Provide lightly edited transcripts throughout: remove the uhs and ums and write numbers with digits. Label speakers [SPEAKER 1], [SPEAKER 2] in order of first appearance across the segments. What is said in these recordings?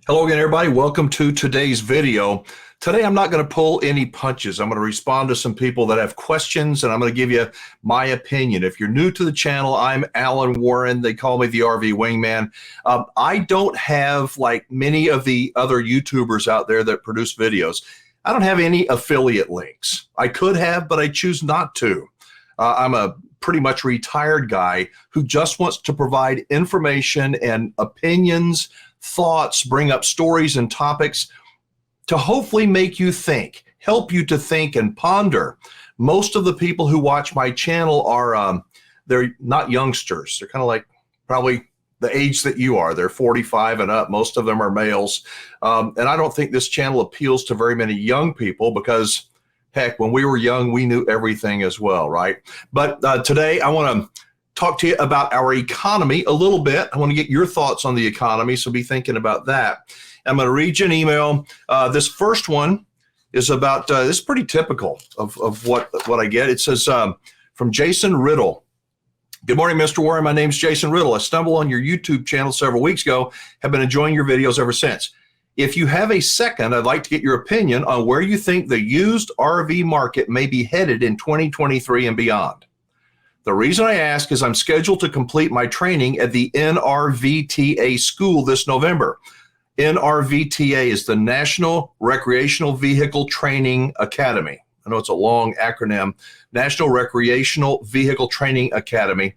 [SPEAKER 1] Hello again, everybody. Welcome to today's video. Today, I'm not going to pull any punches. I'm going to respond to some people that have questions, and I'm going to give you my opinion. If you're new to the channel, I'm Alan Warren. They call me the RV Wingman. I don't have, like many of the other YouTubers out there that produce videos, I don't have any affiliate links. I could have, but I choose not to. I'm a pretty much retired guy who just wants to provide information and opinions, thoughts, bring up stories and topics to hopefully make you think, help you to think and ponder. Most of the people who watch my channel are, they're not youngsters. They're kind of like probably the age that you are. They're 45 and up. Most of them are males. And I don't think this channel appeals to very many young people because, heck, when we were young, we knew everything as well, right? But today I want to talk to you about our economy a little bit. I want to get your thoughts on the economy, so be thinking about that. I'm going to read you an email. This first one is about, this is pretty typical of what I get. It says, from Jason Riddle. Good morning, Mr. Warren. My name's Jason Riddle. I stumbled on your YouTube channel several weeks ago, have been enjoying your videos ever since. If you have a second, I'd like to get your opinion on where you think the used RV market may be headed in 2023 and beyond. The reason I ask is I'm scheduled to complete my training at the NRVTA school this November. NRVTA is the National Recreational Vehicle Training Academy. I know it's a long acronym, National Recreational Vehicle Training Academy,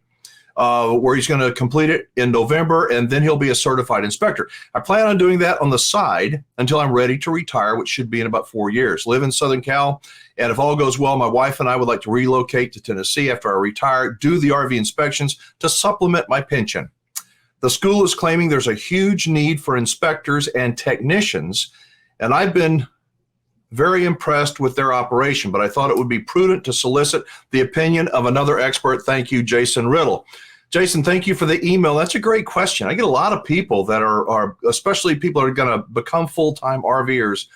[SPEAKER 1] where he's going to complete it in November, and then he'll be a certified inspector. I plan on doing that on the side until I'm ready to retire, which should be in about 4 years. Live in Southern Cal, and if all goes well, my wife and I would like to relocate to Tennessee after I retire, do the RV inspections to supplement my pension. The school is claiming there's a huge need for inspectors and technicians, and I've been very impressed with their operation, but I thought it would be prudent to solicit the opinion of another expert. Thank you, Jason Riddle. Jason, thank you for the email. That's a great question. I get a lot of people that are especially people that are going to become full-time RVers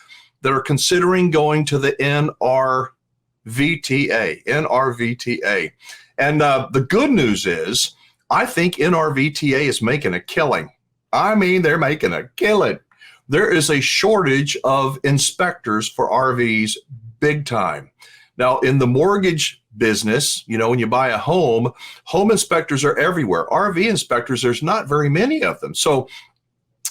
[SPEAKER 1] that are considering going to the NRVTA. And the good news is, I think NRVTA is making a killing. I mean, they're making a killing. There is a shortage of inspectors for RVs big time. Now, in the mortgage business, you know, when you buy a home, home inspectors are everywhere. RV inspectors, there's not very many of them. So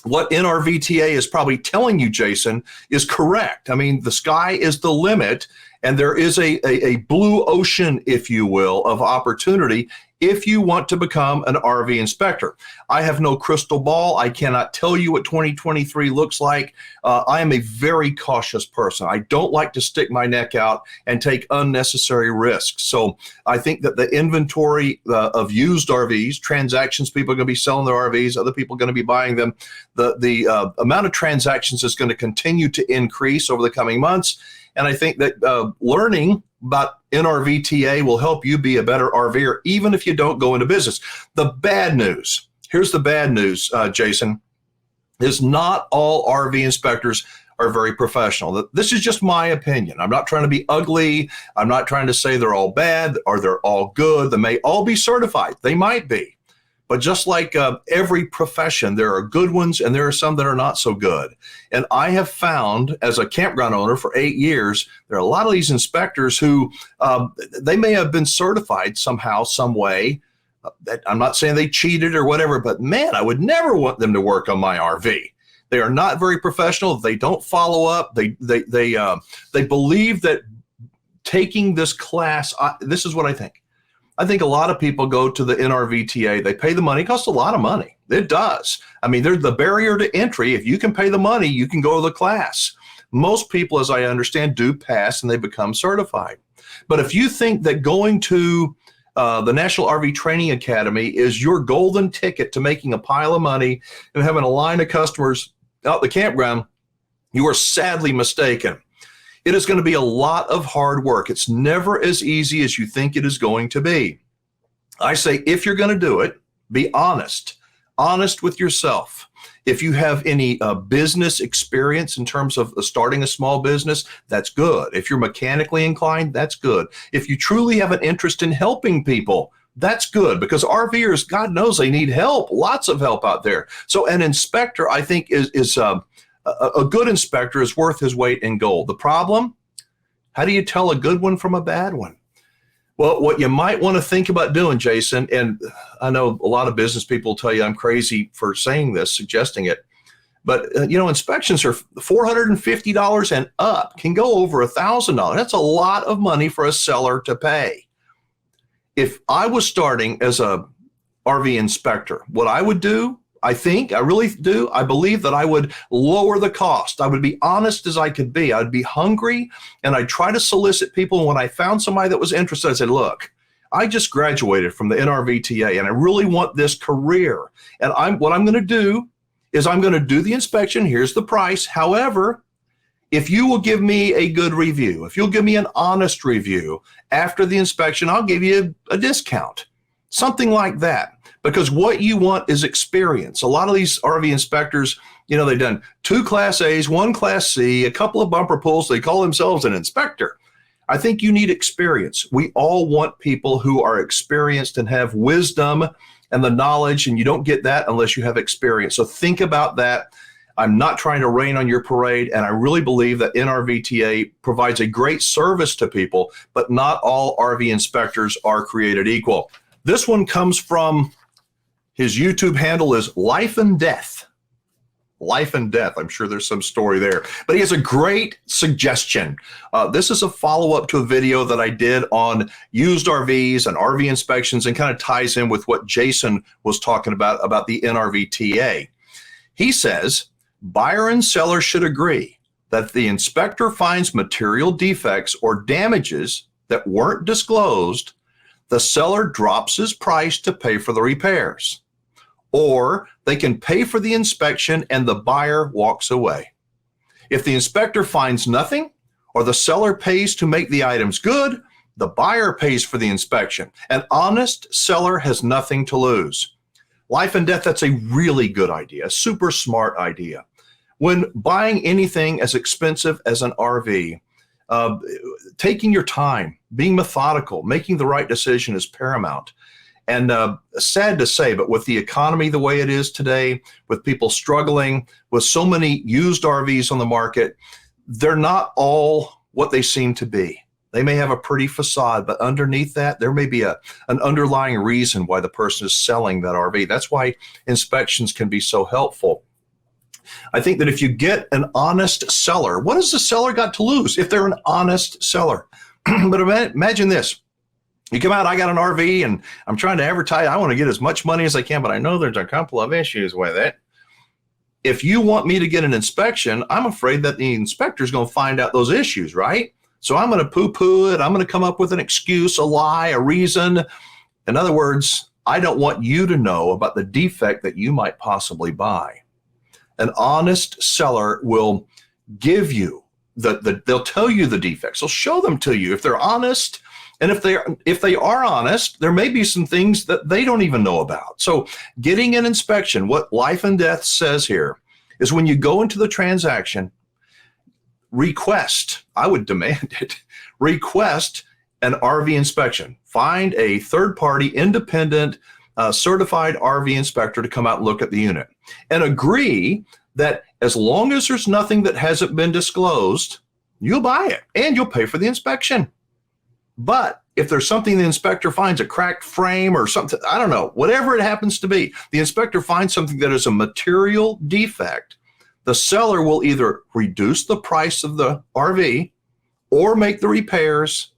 [SPEAKER 1] what NRVTA is probably telling you, Jason, is correct. I mean, the sky is the limit, and there is a blue ocean, if you will, of opportunity if you want to become an RV inspector. I have no crystal ball. I cannot tell you what 2023 looks like. I am a very cautious person. I don't like to stick my neck out and take unnecessary risks. So I think that the inventory of used RVs, transactions, people are going to be selling their RVs, other people are going to be buying them. The amount of transactions is going to continue to increase over the coming months. And I think that learning about NRVTA will help you be a better RVer, even if you don't go into business. The bad news, here's the bad news, Jason, is not all RV inspectors are very professional. This is just my opinion. I'm not trying to be ugly. I'm not trying to say they're all bad or they're all good. They may all be certified. They might be. But just like every profession, there are good ones and there are some that are not so good. And I have found, as a campground owner for 8 years, there are a lot of these inspectors who they may have been certified somehow, some way. I'm not saying they cheated or whatever, but man, I would never want them to work on my RV. They are not very professional. They don't follow up. They believe that taking this class, this is what I think. I think a lot of people go to the NRVTA. They pay the money. It costs a lot of money. It does. I mean, there's the barrier to entry. If you can pay the money, you can go to the class. Most people, as I understand, do pass and they become certified. But if you think that going to the National RV Training Academy is your golden ticket to making a pile of money and having a line of customers out the campground, you are sadly mistaken. It is going to be a lot of hard work. It's never as easy as you think it is going to be. I say, if you're going to do it, be honest with yourself. If you have any business experience in terms of starting a small business, that's good. If you're mechanically inclined, that's good. If you truly have an interest in helping people, that's good, because RVers, God knows they need help, lots of help out there. So an inspector, I think, is A good inspector is worth his weight in gold. The problem, how do you tell a good one from a bad one? Well, what you might want to think about doing, Jason, and I know a lot of business people tell you I'm crazy for saying this, suggesting it, but inspections are $450 and up, can go over $1,000. That's a lot of money for a seller to pay. If I was starting as a RV inspector, what I would do, I really do, I believe that I would lower the cost. I would be honest as I could be. I'd be hungry, and I'd try to solicit people. And when I found somebody that was interested, I said, look, I just graduated from the NRVTA, and I really want this career. And what I'm going to do is I'm going to do the inspection. Here's the price. However, if you will give me a good review, if you'll give me an honest review after the inspection, I'll give you a discount, something like that. Because what you want is experience. A lot of these RV inspectors, they've done 2 Class A's, 1 Class C, a couple of bumper pulls. They call themselves an inspector. I think you need experience. We all want people who are experienced and have wisdom and the knowledge, and you don't get that unless you have experience. So think about that. I'm not trying to rain on your parade, and I really believe that NRVTA provides a great service to people, but not all RV inspectors are created equal. This one comes from, his YouTube handle is Life and Death. Life and Death. I'm sure there's some story there. But he has a great suggestion. This is a follow-up to a video that I did on used RVs and RV inspections, and kind of ties in with what Jason was talking about the NRVTA. He says, buyer and seller should agree that if the inspector finds material defects or damages that weren't disclosed, the seller drops his price to pay for the repairs. Or they can pay for the inspection and the buyer walks away. If the inspector finds nothing, or the seller pays to make the items good, the buyer pays for the inspection. An honest seller has nothing to lose. Life and Death, that's a really good idea, a super smart idea. When buying anything as expensive as an RV, taking your time, being methodical, making the right decision is paramount. And sad to say, but with the economy the way it is today, with people struggling, with so many used RVs on the market, they're not all what they seem to be. They may have a pretty facade, but underneath that, there may be an underlying reason why the person is selling that RV. That's why inspections can be so helpful. I think that if you get an honest seller, what has the seller got to lose if they're an honest seller? But imagine this. You come out, I got an RV and I'm trying to advertise. I want to get as much money as I can, but I know there's a couple of issues with it. If you want me to get an inspection, I'm afraid that the inspector is going to find out those issues, right? So I'm going to poo-poo it. I'm going to come up with an excuse, a lie, a reason. In other words, I don't want you to know about the defect that you might possibly buy. An honest seller will give you they'll tell you the defects. They'll show them to you if they're honest. And if they are honest, there may be some things that they don't even know about. So getting an inspection, what Life and Death says here, is when you go into the transaction, I would demand it, request an RV inspection. Find a third-party, independent, certified RV inspector to come out and look at the unit. And agree that as long as there's nothing that hasn't been disclosed, you'll buy it and you'll pay for the inspection. But if there's something the inspector finds, a cracked frame or something, I don't know, whatever it happens to be, the inspector finds something that is a material defect, the seller will either reduce the price of the RV or make the repairs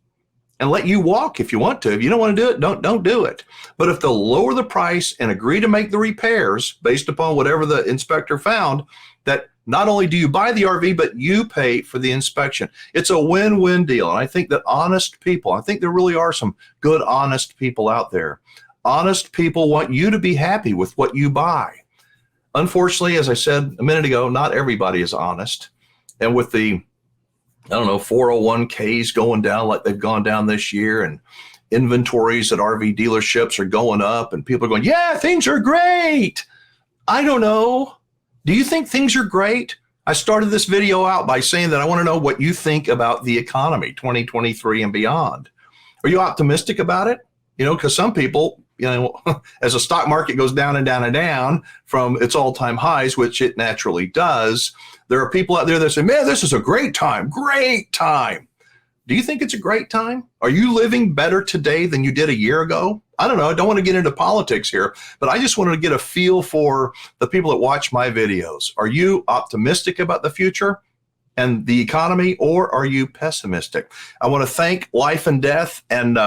[SPEAKER 1] and let you walk if you want to. If you don't want to do it, don't do it. But if they'll lower the price and agree to make the repairs based upon whatever the inspector found, that not only do you buy the RV, but you pay for the inspection. It's a win-win deal. And I think that honest people, I think there really are some good, honest people out there. Honest people want you to be happy with what you buy. Unfortunately, as I said a minute ago, not everybody is honest. And with the 401ks going down like they've gone down this year, and inventories at RV dealerships are going up, and people are going, yeah, things are great. I don't know. Do you think things are great? I started this video out by saying that I want to know what you think about the economy, 2023 and beyond. Are you optimistic about it? Because some people, as the stock market goes down and down and down from its all-time highs, which it naturally does, there are people out there that say, man, this is a great time, great time. Do you think it's a great time? Are you living better today than you did a year ago? I don't know. I don't want to get into politics here, but I just wanted to get a feel for the people that watch my videos. Are you optimistic about the future and the economy, or are you pessimistic? I want to thank Life and Death and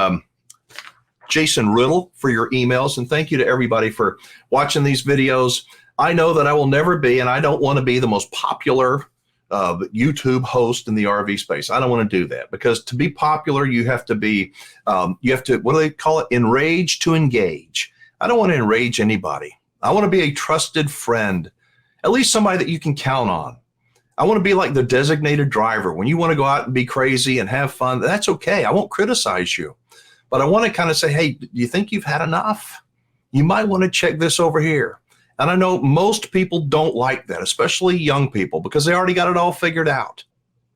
[SPEAKER 1] Jason Riddle for your emails, and thank you to everybody for watching these videos. I know that I will never be, and I don't want to be the most popular YouTube host in the RV space. I don't want to do that, because to be popular, you have to be, what do they call it? Enrage to engage. I don't want to enrage anybody. I want to be a trusted friend, at least somebody that you can count on. I want to be like the designated driver. When you want to go out and be crazy and have fun, that's okay. I won't criticize you, but I want to kind of say, hey, do you think you've had enough? You might want to check this over here. And I know most people don't like that, especially young people, because they already got it all figured out.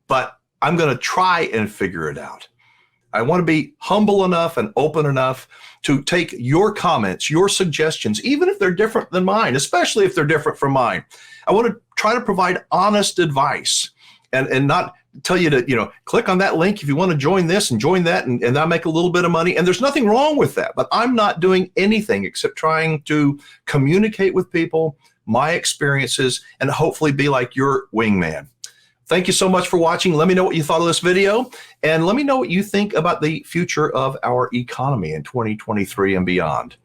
[SPEAKER 1] But I'm going to try and figure it out. I want to be humble enough and open enough to take your comments, your suggestions, even if they're different than mine, especially if they're different from mine. I want to try to provide honest advice and not tell you to, click on that link if you want to join this and join that, and I make a little bit of money. And there's nothing wrong with that, but I'm not doing anything except trying to communicate with people, my experiences, and hopefully be like your wingman. Thank you so much for watching. Let me know what you thought of this video, and let me know what you think about the future of our economy in 2023 and beyond.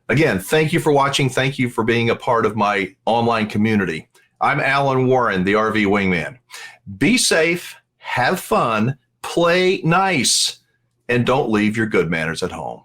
[SPEAKER 1] Again, thank you for watching. Thank you for being a part of my online community. I'm Alan Warren, the RV Wingman. Be safe, have fun, play nice, and don't leave your good manners at home.